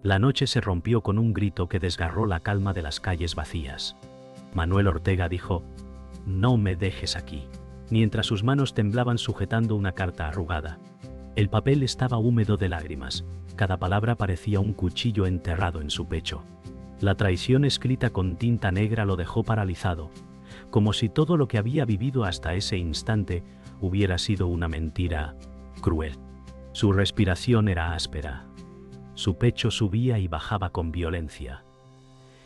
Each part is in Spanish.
La noche se rompió con un grito que desgarró la calma de las calles vacías. Manuel Ortega dijo: «No me dejes aquí», mientras sus manos temblaban sujetando una carta arrugada. El papel estaba húmedo de lágrimas, cada palabra parecía un cuchillo enterrado en su pecho. La traición escrita con tinta negra lo dejó paralizado, como si todo lo que había vivido hasta ese instante hubiera sido una mentira cruel. Su respiración era áspera. Su pecho subía y bajaba con violencia,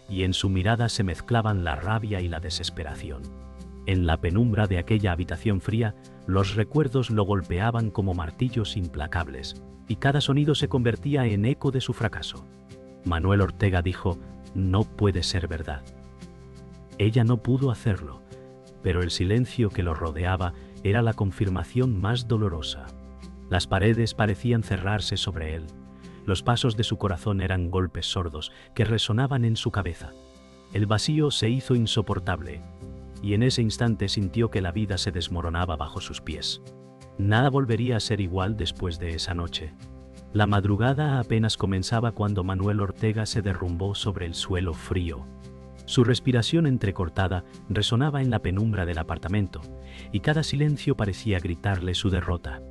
y en su mirada se mezclaban la rabia y la desesperación. En la penumbra de aquella habitación fría, los recuerdos lo golpeaban como martillos implacables, y cada sonido se convertía en eco de su fracaso. Manuel Ortega dijo: «No puede ser verdad». Ella no pudo hacerlo, pero el silencio que lo rodeaba era la confirmación más dolorosa. Las paredes parecían cerrarse sobre él. Los pasos de su corazón eran golpes sordos que resonaban en su cabeza. El vacío se hizo insoportable, y en ese instante sintió que la vida se desmoronaba bajo sus pies. Nada volvería a ser igual después de esa noche. La madrugada apenas comenzaba cuando Manuel Ortega se derrumbó sobre el suelo frío. Su respiración entrecortada resonaba en la penumbra del apartamento, y cada silencio parecía gritarle su derrota.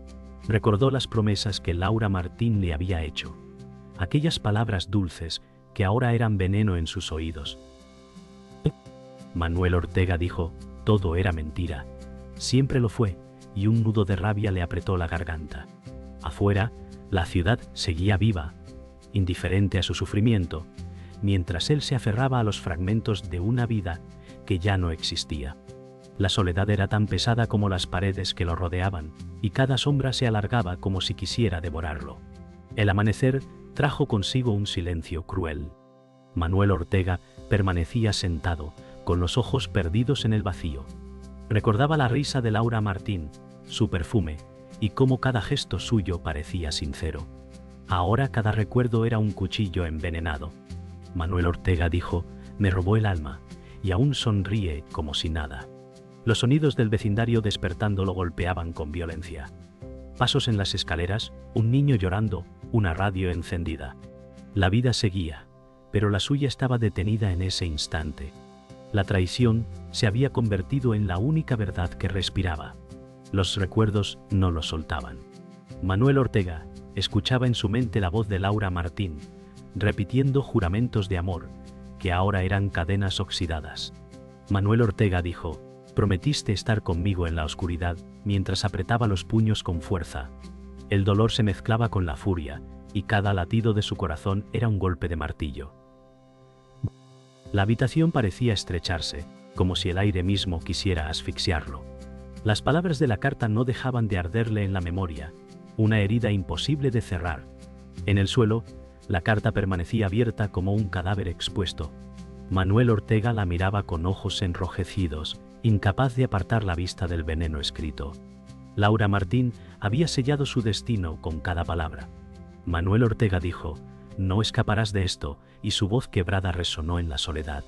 Recordó las promesas que Laura Martín le había hecho, aquellas palabras dulces que ahora eran veneno en sus oídos. Manuel Ortega dijo: «Todo era mentira. Siempre lo fue», y un nudo de rabia le apretó la garganta. Afuera, la ciudad seguía viva, indiferente a su sufrimiento, mientras él se aferraba a los fragmentos de una vida que ya no existía. La soledad era tan pesada como las paredes que lo rodeaban, y cada sombra se alargaba como si quisiera devorarlo. El amanecer trajo consigo un silencio cruel. Manuel Ortega permanecía sentado, con los ojos perdidos en el vacío. Recordaba la risa de Laura Martín, su perfume, y cómo cada gesto suyo parecía sincero. Ahora cada recuerdo era un cuchillo envenenado. Manuel Ortega dijo: «Me robó el alma», y aún sonríe como si nada. Los sonidos del vecindario despertando lo golpeaban con violencia. Pasos en las escaleras, un niño llorando, una radio encendida. La vida seguía, pero la suya estaba detenida en ese instante. La traición se había convertido en la única verdad que respiraba. Los recuerdos no lo soltaban. Manuel Ortega escuchaba en su mente la voz de Laura Martín, repitiendo juramentos de amor, que ahora eran cadenas oxidadas. Manuel Ortega dijo: «Prometiste estar conmigo en la oscuridad», mientras apretaba los puños con fuerza. El dolor se mezclaba con la furia, y cada latido de su corazón era un golpe de martillo. La habitación parecía estrecharse, como si el aire mismo quisiera asfixiarlo. Las palabras de la carta no dejaban de arderle en la memoria, una herida imposible de cerrar. En el suelo, la carta permanecía abierta como un cadáver expuesto. Manuel Ortega la miraba con ojos enrojecidos, incapaz de apartar la vista del veneno escrito. Laura Martín había sellado su destino con cada palabra. Manuel Ortega dijo: «No escaparás de esto», y su voz quebrada resonó en la soledad.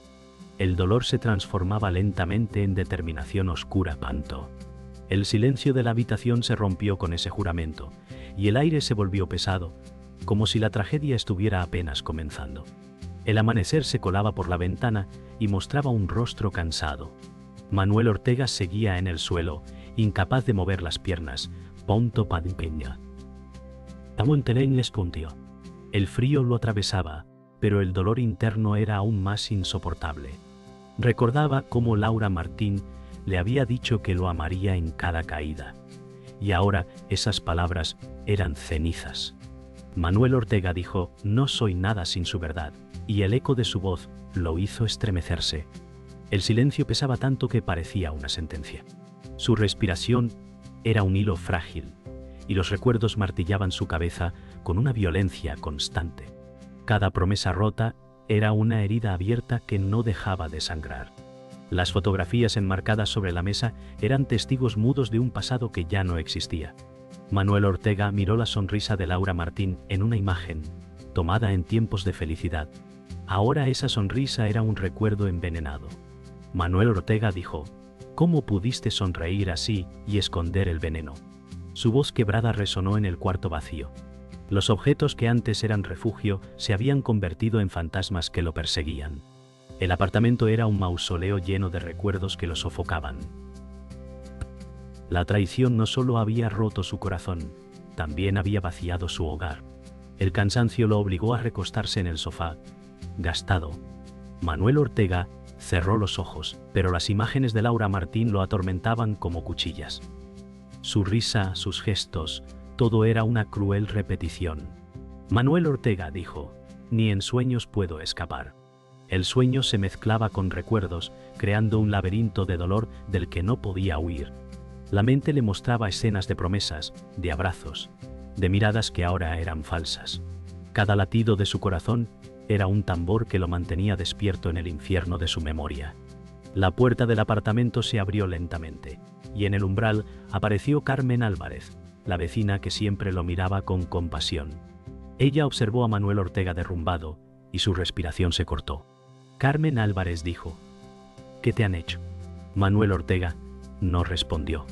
El dolor se transformaba lentamente en determinación oscura panto. El silencio de la habitación se rompió con ese juramento, y el aire se volvió pesado, como si la tragedia estuviera apenas comenzando. El amanecer se colaba por la ventana y mostraba un rostro cansado. Manuel Ortega seguía en el suelo, incapaz de mover las piernas. «Ponto padimpeña». El frío lo atravesaba, pero el dolor interno era aún más insoportable. Recordaba cómo Laura Martín le había dicho que lo amaría en cada caída, y ahora esas palabras eran cenizas. Manuel Ortega dijo: «No soy nada sin su verdad», y el eco de su voz lo hizo estremecerse. El silencio pesaba tanto que parecía una sentencia. Su respiración era un hilo frágil, y los recuerdos martillaban su cabeza con una violencia constante. Cada promesa rota era una herida abierta que no dejaba de sangrar. Las fotografías enmarcadas sobre la mesa eran testigos mudos de un pasado que ya no existía. Manuel Ortega miró la sonrisa de Laura Martín en una imagen, tomada en tiempos de felicidad. Ahora esa sonrisa era un recuerdo envenenado. Manuel Ortega dijo: «¿Cómo pudiste sonreír así y esconder el veneno?». Su voz quebrada resonó en el cuarto vacío. Los objetos que antes eran refugio se habían convertido en fantasmas que lo perseguían. El apartamento era un mausoleo lleno de recuerdos que lo sofocaban. La traición no solo había roto su corazón, también había vaciado su hogar. El cansancio lo obligó a recostarse en el sofá, gastado. Manuel Ortega cerró los ojos, pero las imágenes de Laura Martín lo atormentaban como cuchillas. Su risa, sus gestos, todo era una cruel repetición. Manuel Ortega dijo, ni en sueños puedo escapar. El sueño se mezclaba con recuerdos, creando un laberinto de dolor del que no podía huir. La mente le mostraba escenas de promesas, de abrazos, de miradas que ahora eran falsas. Cada latido de su corazón era un tambor que lo mantenía despierto en el infierno de su memoria. La puerta del apartamento se abrió lentamente, y en el umbral apareció Carmen Álvarez, la vecina que siempre lo miraba con compasión. Ella observó a Manuel Ortega derrumbado, y su respiración se cortó. Carmen Álvarez dijo, ¿qué te han hecho? Manuel Ortega no respondió.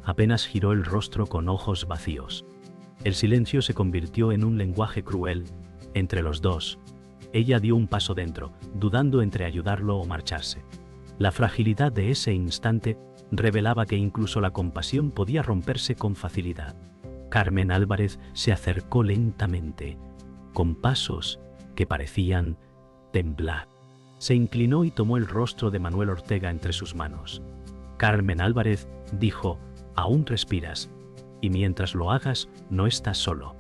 Apenas giró el rostro con ojos vacíos. El silencio se convirtió en un lenguaje cruel entre los dos. Ella dio un paso dentro, dudando entre ayudarlo o marcharse. La fragilidad de ese instante revelaba que incluso la compasión podía romperse con facilidad. Carmen Álvarez se acercó lentamente, con pasos que parecían temblar. Se inclinó y tomó el rostro de Manuel Ortega entre sus manos. Carmen Álvarez dijo, aún respiras, y mientras lo hagas, no estás solo.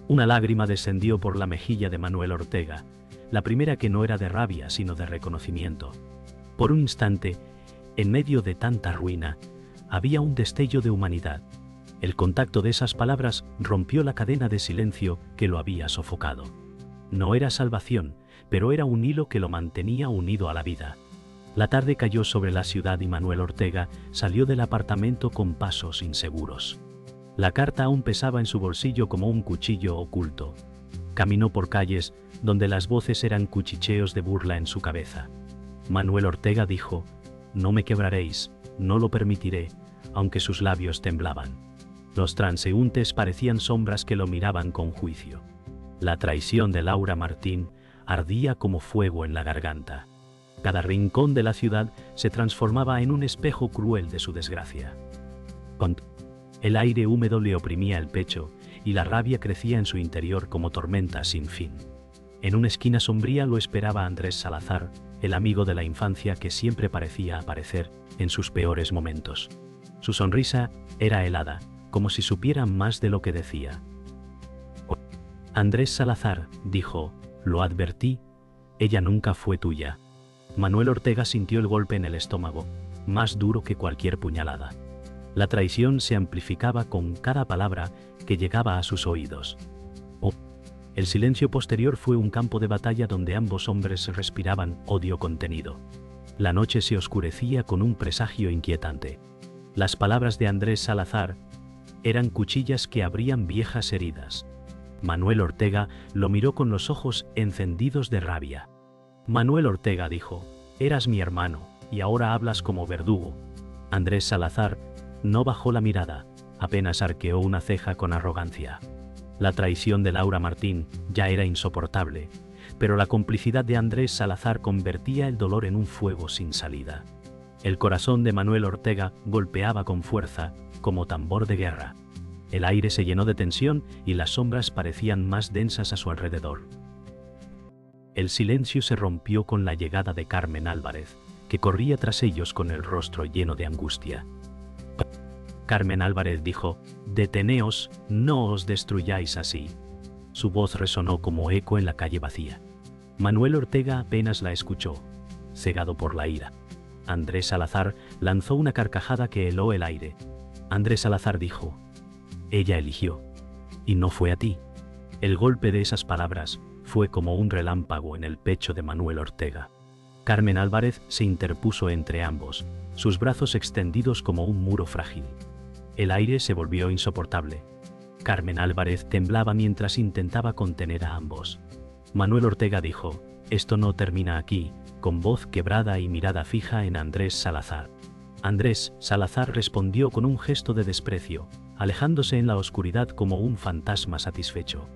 Una lágrima descendió por la mejilla de Manuel Ortega, la primera que no era de rabia sino de reconocimiento. Por un instante, en medio de tanta ruina, había un destello de humanidad. El contacto de esas palabras rompió la cadena de silencio que lo había sofocado. No era salvación, pero era un hilo que lo mantenía unido a la vida. La tarde cayó sobre la ciudad y Manuel Ortega salió del apartamento con pasos inseguros. La carta aún pesaba en su bolsillo como un cuchillo oculto. Caminó por calles donde las voces eran cuchicheos de burla en su cabeza. Manuel Ortega dijo, no me quebraréis, no lo permitiré, aunque sus labios temblaban. Los transeúntes parecían sombras que lo miraban con juicio. La traición de Laura Martín ardía como fuego en la garganta. Cada rincón de la ciudad se transformaba en un espejo cruel de su desgracia. El aire húmedo le oprimía el pecho y la rabia crecía en su interior como tormenta sin fin. En una esquina sombría lo esperaba Andrés Salazar, el amigo de la infancia que siempre parecía aparecer en sus peores momentos. Su sonrisa era helada, como si supiera más de lo que decía. Andrés Salazar, dijo, lo advertí, ella nunca fue tuya. Manuel Ortega sintió el golpe en el estómago, más duro que cualquier puñalada. La traición se amplificaba con cada palabra que llegaba a sus oídos. El silencio posterior fue un campo de batalla donde ambos hombres respiraban odio contenido. La noche se oscurecía con un presagio inquietante. Las palabras de Andrés Salazar eran cuchillas que abrían viejas heridas. Manuel Ortega lo miró con los ojos encendidos de rabia. Manuel Ortega dijo, eras mi hermano, y ahora hablas como verdugo. Andrés Salazar no bajó la mirada, apenas arqueó una ceja con arrogancia. La traición de Laura Martín ya era insoportable, pero la complicidad de Andrés Salazar convertía el dolor en un fuego sin salida. El corazón de Manuel Ortega golpeaba con fuerza, como tambor de guerra. El aire se llenó de tensión y las sombras parecían más densas a su alrededor. El silencio se rompió con la llegada de Carmen Álvarez, que corría tras ellos con el rostro lleno de angustia. Carmen Álvarez dijo, «Deteneos, no os destruyáis así». Su voz resonó como eco en la calle vacía. Manuel Ortega apenas la escuchó, cegado por la ira. Andrés Salazar lanzó una carcajada que heló el aire. Andrés Salazar dijo, «Ella eligió, y no fue a ti». El golpe de esas palabras fue como un relámpago en el pecho de Manuel Ortega. Carmen Álvarez se interpuso entre ambos, sus brazos extendidos como un muro frágil. El aire se volvió insoportable. Carmen Álvarez temblaba mientras intentaba contener a ambos. Manuel Ortega dijo, «Esto no termina aquí», con voz quebrada y mirada fija en Andrés Salazar. Andrés Salazar respondió con un gesto de desprecio, alejándose en la oscuridad como un fantasma satisfecho.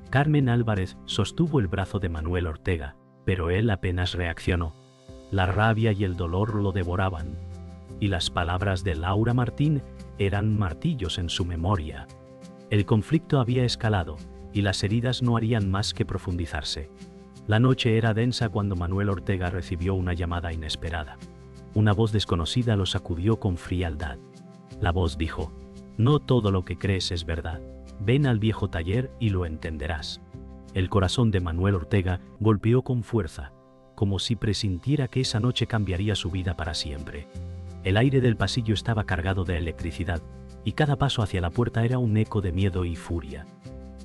Carmen Álvarez sostuvo el brazo de Manuel Ortega, pero él apenas reaccionó. La rabia y el dolor lo devoraban, y las palabras de Laura Martín eran martillos en su memoria. El conflicto había escalado, y las heridas no harían más que profundizarse. La noche era densa cuando Manuel Ortega recibió una llamada inesperada. Una voz desconocida lo sacudió con frialdad. La voz dijo: «No todo lo que crees es verdad. Ven al viejo taller y lo entenderás». El corazón de Manuel Ortega golpeó con fuerza, como si presintiera que esa noche cambiaría su vida para siempre. El aire del pasillo estaba cargado de electricidad, y cada paso hacia la puerta era un eco de miedo y furia.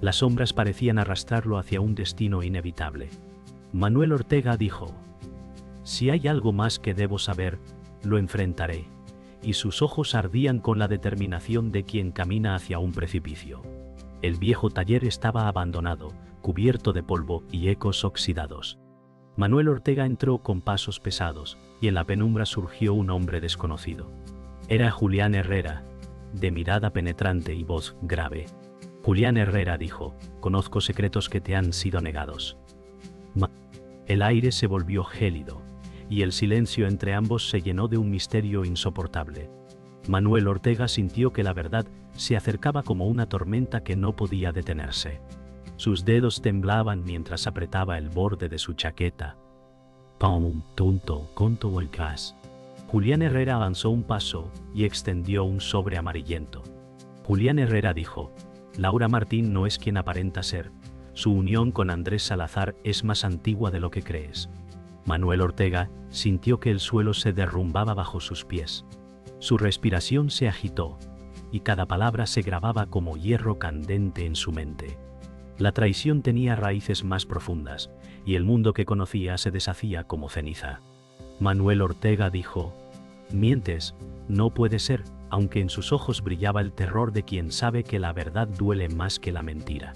Las sombras parecían arrastrarlo hacia un destino inevitable. Manuel Ortega dijo: «Si hay algo más que debo saber, lo enfrentaré», y sus ojos ardían con la determinación de quien camina hacia un precipicio. El viejo taller estaba abandonado, cubierto de polvo y ecos oxidados. Manuel Ortega entró con pasos pesados, y en la penumbra surgió un hombre desconocido. Era Julián Herrera, de mirada penetrante y voz grave. Julián Herrera dijo: «Conozco secretos que te han sido negados». El aire se volvió gélido, y el silencio entre ambos se llenó de un misterio insoportable. Manuel Ortega sintió que la verdad se acercaba como una tormenta que no podía detenerse. Sus dedos temblaban mientras apretaba el borde de su chaqueta. «Pum, tonto, conto el gas». Julián Herrera avanzó un paso y extendió un sobre amarillento. Julián Herrera dijo: «Laura Martín no es quien aparenta ser. Su unión con Andrés Salazar es más antigua de lo que crees». Manuel Ortega sintió que el suelo se derrumbaba bajo sus pies. Su respiración se agitó, y cada palabra se grababa como hierro candente en su mente. La traición tenía raíces más profundas, y el mundo que conocía se deshacía como ceniza. Manuel Ortega dijo: «Mientes, no puede ser», aunque en sus ojos brillaba el terror de quien sabe que la verdad duele más que la mentira.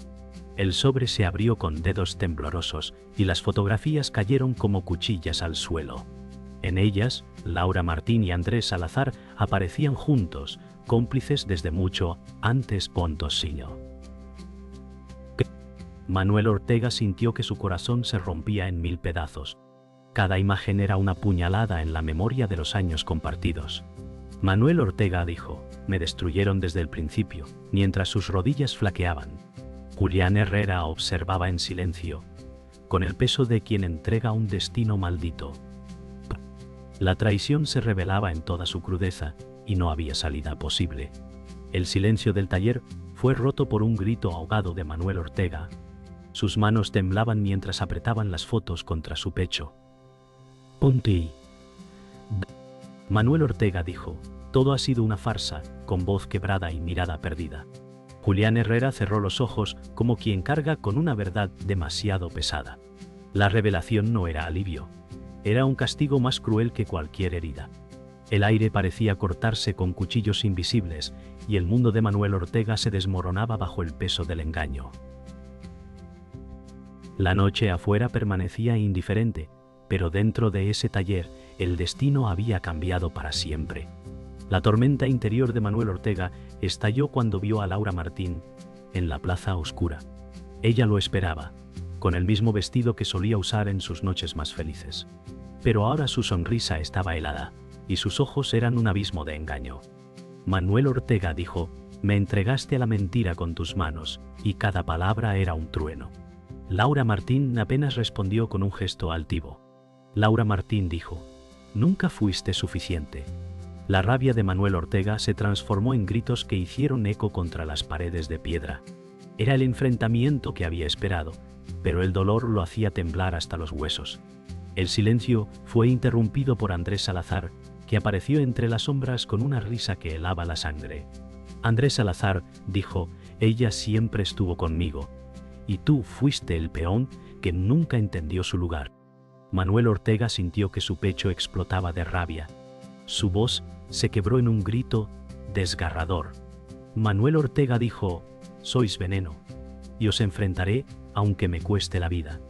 El sobre se abrió con dedos temblorosos, y las fotografías cayeron como cuchillas al suelo. En ellas, Laura Martín y Andrés Salazar aparecían juntos, cómplices desde mucho antes Pontosino. Manuel Ortega sintió que su corazón se rompía en 1000 pedazos. Cada imagen era una puñalada en la memoria de los años compartidos. Manuel Ortega dijo: «Me destruyeron desde el principio», mientras sus rodillas flaqueaban. Julián Herrera observaba en silencio, con el peso de quien entrega un destino maldito. La traición se revelaba en toda su crudeza, y no había salida posible. El silencio del taller fue roto por un grito ahogado de Manuel Ortega. Sus manos temblaban mientras apretaban las fotos contra su pecho. «Ponti». Manuel Ortega dijo: «Todo ha sido una farsa», con voz quebrada y mirada perdida. Julián Herrera cerró los ojos como quien carga con una verdad demasiado pesada. La revelación no era alivio. Era un castigo más cruel que cualquier herida. El aire parecía cortarse con cuchillos invisibles, y el mundo de Manuel Ortega se desmoronaba bajo el peso del engaño. La noche afuera permanecía indiferente, pero dentro de ese taller, el destino había cambiado para siempre. La tormenta interior de Manuel Ortega estalló cuando vio a Laura Martín en la plaza oscura. Ella lo esperaba, con el mismo vestido que solía usar en sus noches más felices. Pero ahora su sonrisa estaba helada, y sus ojos eran un abismo de engaño. Manuel Ortega dijo: «Me entregaste a la mentira con tus manos», y cada palabra era un trueno. Laura Martín apenas respondió con un gesto altivo. Laura Martín dijo: «Nunca fuiste suficiente». La rabia de Manuel Ortega se transformó en gritos que hicieron eco contra las paredes de piedra. Era el enfrentamiento que había esperado, pero el dolor lo hacía temblar hasta los huesos. El silencio fue interrumpido por Andrés Salazar, que apareció entre las sombras con una risa que helaba la sangre. Andrés Salazar dijo: «Ella siempre estuvo conmigo, y tú fuiste el peón que nunca entendió su lugar». Manuel Ortega sintió que su pecho explotaba de rabia. Su voz se quebró en un grito desgarrador. Manuel Ortega dijo: «Sois veneno, y os enfrentaré aunque me cueste la vida».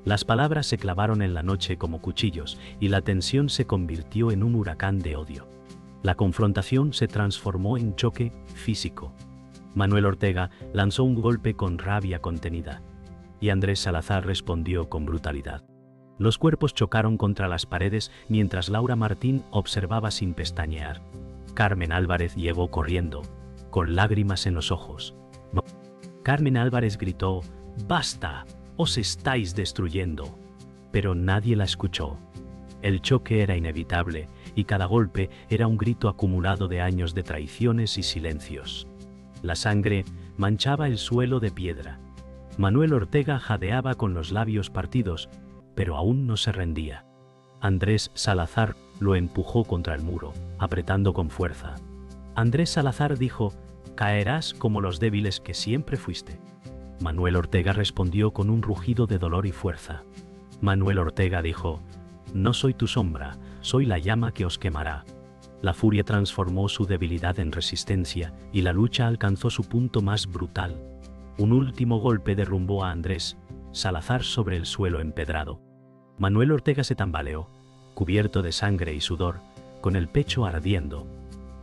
Las palabras se clavaron en la noche como cuchillos, y la tensión se convirtió en un huracán de odio. La confrontación se transformó en choque físico. Manuel Ortega lanzó un golpe con rabia contenida, y Andrés Salazar respondió con brutalidad. Los cuerpos chocaron contra las paredes mientras Laura Martín observaba sin pestañear. Carmen Álvarez llegó corriendo, con lágrimas en los ojos. Carmen Álvarez gritó: «¡Basta! ¡Os estáis destruyendo!». Pero nadie la escuchó. El choque era inevitable y cada golpe era un grito acumulado de años de traiciones y silencios. La sangre manchaba el suelo de piedra. Manuel Ortega jadeaba con los labios partidos, pero aún no se rendía. Andrés Salazar lo empujó contra el muro, apretando con fuerza. Andrés Salazar dijo: «Caerás como los débiles que siempre fuiste». Manuel Ortega respondió con un rugido de dolor y fuerza. Manuel Ortega dijo: «No soy tu sombra, soy la llama que os quemará». La furia transformó su debilidad en resistencia y la lucha alcanzó su punto más brutal. Un último golpe derrumbó a Andrés Salazar sobre el suelo empedrado. Manuel Ortega se tambaleó, cubierto de sangre y sudor, con el pecho ardiendo.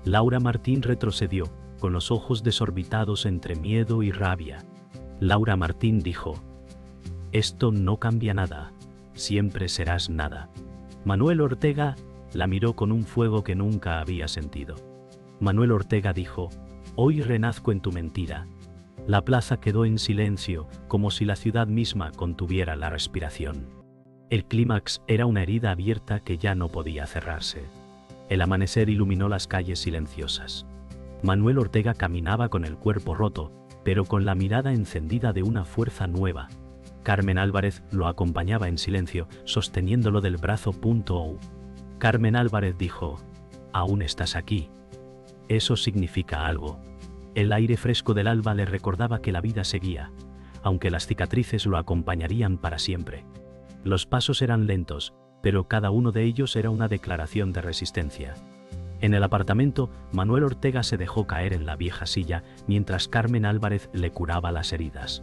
Laura Martín retrocedió, con los ojos desorbitados entre miedo y rabia. Laura Martín dijo: «Esto no cambia nada, siempre serás nada». Manuel Ortega la miró con un fuego que nunca había sentido. Manuel Ortega dijo: «Hoy renazco en tu mentira». La plaza quedó en silencio, como si la ciudad misma contuviera la respiración. El clímax era una herida abierta que ya no podía cerrarse. El amanecer iluminó las calles silenciosas. Manuel Ortega caminaba con el cuerpo roto, pero con la mirada encendida de una fuerza nueva. Carmen Álvarez lo acompañaba en silencio, sosteniéndolo del brazo. Carmen Álvarez dijo: «Aún estás aquí. Eso significa algo». El aire fresco del alba le recordaba que la vida seguía, aunque las cicatrices lo acompañarían para siempre. Los pasos eran lentos, pero cada uno de ellos era una declaración de resistencia. En el apartamento, Manuel Ortega se dejó caer en la vieja silla mientras Carmen Álvarez le curaba las heridas.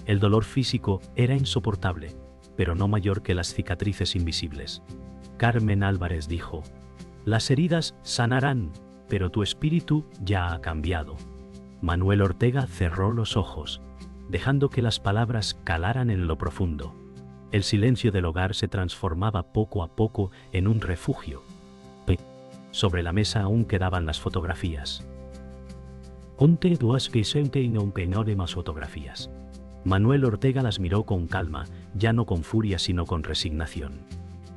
El dolor físico era insoportable, pero no mayor que las cicatrices invisibles. Carmen Álvarez dijo: «Las heridas sanarán, pero tu espíritu ya ha cambiado». Manuel Ortega cerró los ojos, dejando que las palabras calaran en lo profundo. El silencio del hogar se transformaba poco a poco en un refugio. Sobre la mesa aún quedaban las fotografías. «Ponte duas que sente y no de más fotografías». Manuel Ortega las miró con calma, ya no con furia sino con resignación.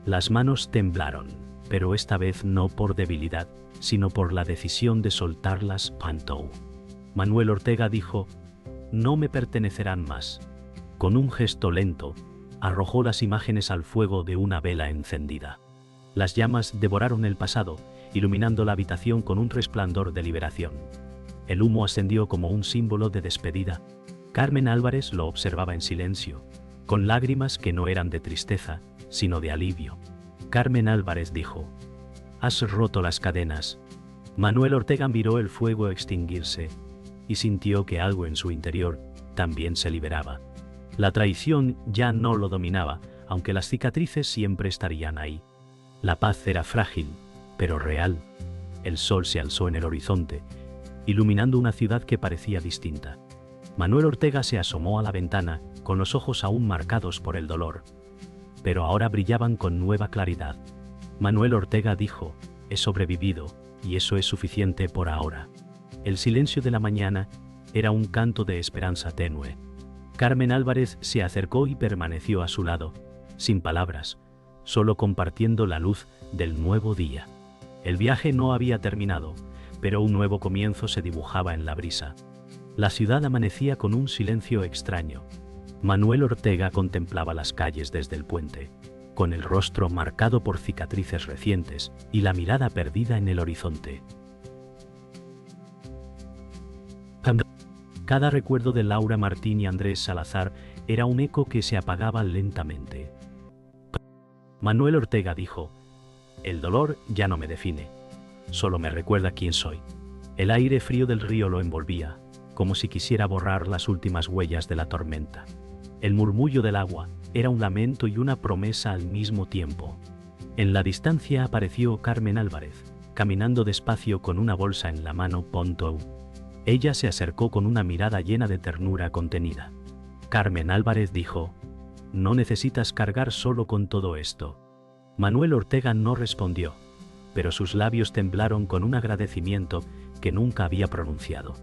Las manos temblaron, pero esta vez no por debilidad, sino por la decisión de soltarlas. Manuel Ortega dijo: «No me pertenecerán más». Con un gesto lento, arrojó las imágenes al fuego de una vela encendida. Las llamas devoraron el pasado, iluminando la habitación con un resplandor de liberación. El humo ascendió como un símbolo de despedida. Carmen Álvarez lo observaba en silencio, con lágrimas que no eran de tristeza, sino de alivio. Carmen Álvarez dijo: «Has roto las cadenas». Manuel Ortega miró el fuego extinguirse y sintió que algo en su interior también se liberaba. La traición ya no lo dominaba, aunque las cicatrices siempre estarían ahí. La paz era frágil, pero real. El sol se alzó en el horizonte, iluminando una ciudad que parecía distinta. Manuel Ortega se asomó a la ventana, con los ojos aún marcados por el dolor, pero ahora brillaban con nueva claridad. Manuel Ortega dijo: «He sobrevivido, y eso es suficiente por ahora». El silencio de la mañana era un canto de esperanza tenue. Carmen Álvarez se acercó y permaneció a su lado, sin palabras, solo compartiendo la luz del nuevo día. El viaje no había terminado, pero un nuevo comienzo se dibujaba en la brisa. La ciudad amanecía con un silencio extraño. Manuel Ortega contemplaba las calles desde el puente, con el rostro marcado por cicatrices recientes y la mirada perdida en el horizonte. Cada recuerdo de Laura Martín y Andrés Salazar era un eco que se apagaba lentamente. Manuel Ortega dijo: «El dolor ya no me define, solo me recuerda quién soy». El aire frío del río lo envolvía, como si quisiera borrar las últimas huellas de la tormenta. El murmullo del agua era un lamento y una promesa al mismo tiempo. En la distancia apareció Carmen Álvarez, caminando despacio con una bolsa en la mano. Ella se acercó con una mirada llena de ternura contenida. Carmen Álvarez dijo: «No necesitas cargar solo con todo esto». Manuel Ortega no respondió, pero sus labios temblaron con un agradecimiento que nunca había pronunciado.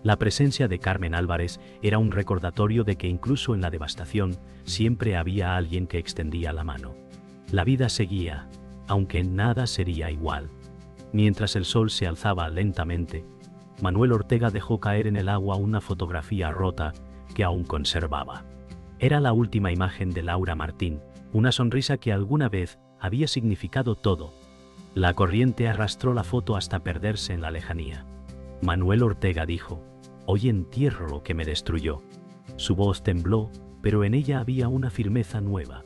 La presencia de Carmen Álvarez era un recordatorio de que incluso en la devastación siempre había alguien que extendía la mano. La vida seguía, aunque nada sería igual. Mientras el sol se alzaba lentamente, Manuel Ortega dejó caer en el agua una fotografía rota que aún conservaba. Era la última imagen de Laura Martín, una sonrisa que alguna vez había significado todo. La corriente arrastró la foto hasta perderse en la lejanía. Manuel Ortega dijo: «Hoy entierro lo que me destruyó». Su voz tembló, pero en ella había una firmeza nueva.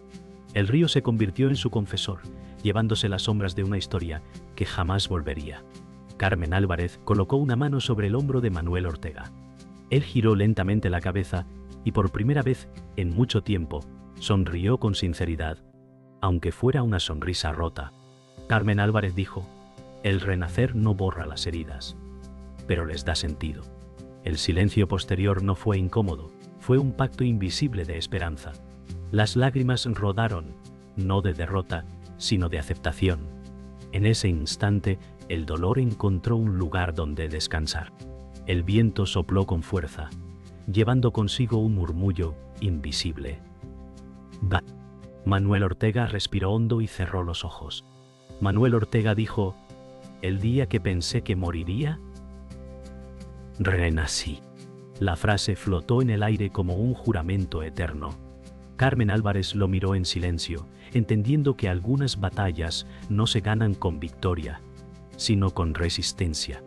El río se convirtió en su confesor, llevándose las sombras de una historia que jamás volvería. Carmen Álvarez colocó una mano sobre el hombro de Manuel Ortega. Él giró lentamente la cabeza y por primera vez en mucho tiempo sonrió con sinceridad, aunque fuera una sonrisa rota. Carmen Álvarez dijo: «El renacer no borra las heridas, pero les da sentido». El silencio posterior no fue incómodo, fue un pacto invisible de esperanza. Las lágrimas rodaron, no de derrota, sino de aceptación. En ese instante, el dolor encontró un lugar donde descansar. El viento sopló con fuerza, llevando consigo un murmullo invisible. «Va». Manuel Ortega respiró hondo y cerró los ojos. Manuel Ortega dijo: «El día que pensé que moriría, renací». La frase flotó en el aire como un juramento eterno. Carmen Álvarez lo miró en silencio, entendiendo que algunas batallas no se ganan con victoria, sino con resistencia.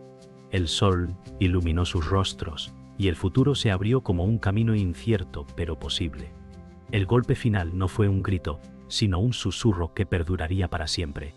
El sol iluminó sus rostros, y el futuro se abrió como un camino incierto pero posible. El golpe final no fue un grito, sino un susurro que perduraría para siempre.